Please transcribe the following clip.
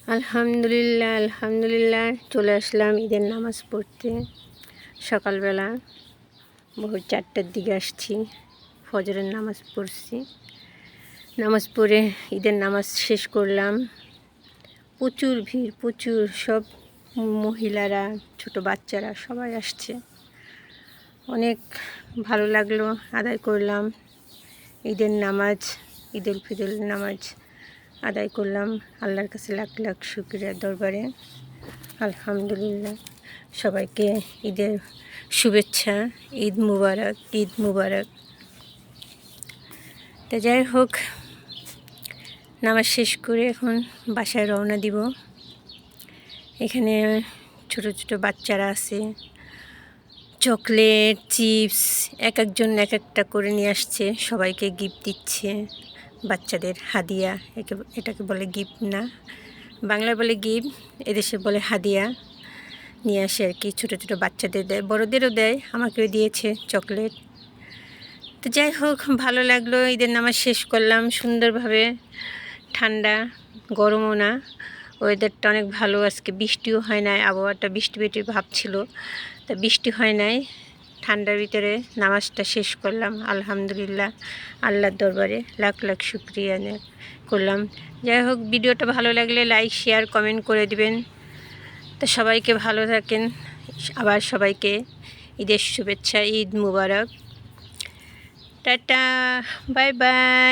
আলহামদুলিল্লাহ আলহামদুলিল্লাহ চলে আসলাম ঈদের নামাজ পড়তে। সকালবেলা ভোর 4টার দিকে আসছি, ফজরের নামাজ পড়ছি। নামাজ পড়ে ঈদের নামাজ শেষ করলাম। প্রচুর ভিড়, প্রচুর, সব মহিলারা, ছোট বাচ্চারা সবাই আসছে। অনেক ভালো লাগলো, আদায় করলাম ঈদের নামাজ, ঈদ উল ফিতরের নামাজ আদায় করলাম। আল্লাহর কাছে লাখ লাখ শুকরিয়া দরবারে। আলহামদুলিল্লাহ। সবাইকে ঈদের শুভেচ্ছা, ঈদ মুবারক, ঈদ মুবারক। তো যাই হোক, নামাজ শেষ করে এখন বাসায় রওনা দিব। এখানে ছোট ছোট বাচ্চারা আছে, চকলেট, চিপস এক একজন এক একটা করে নিয়ে আসছে, সবাইকে গিফট দিচ্ছে। বাচ্চাদের হাদিয়া, এটাকে বলে গিফট না, বাংলায় বলে গিফট, এদেশে বলে হাদিয়া। নিয়ে আসে আর কি, ছোটো ছোটো বাচ্চাদের দেয়, বড়োদেরও দেয়, আমাকেও দিয়েছে চকলেট। তো যাই হোক, ভালো লাগলো। ঈদের নামাজ শেষ করলাম সুন্দরভাবে, ঠান্ডা, গরমও না, ওয়েদারটা অনেক ভালো। আজকে বৃষ্টিও হয় নাই, আবহাওয়াটা বৃষ্টি বৃষ্টির ভাব ছিল, তা বৃষ্টি হয় নাই। ঠান্ডার ভিতরে নামাজটা শেষ করলাম। আলহামদুলিল্লাহ, আল্লাহর দরবারে লাখ লাখ শুকরিয়া করলাম। যাই হোক, ভিডিওটা ভালো লাগলে লাইক, শেয়ার, কমেন্ট করে দিবেন। তো সবাইকে ভালো থাকেন। আবার সবাইকে ঈদের শুভেচ্ছা, ঈদ মুবারক, টাটা, বাই বাই।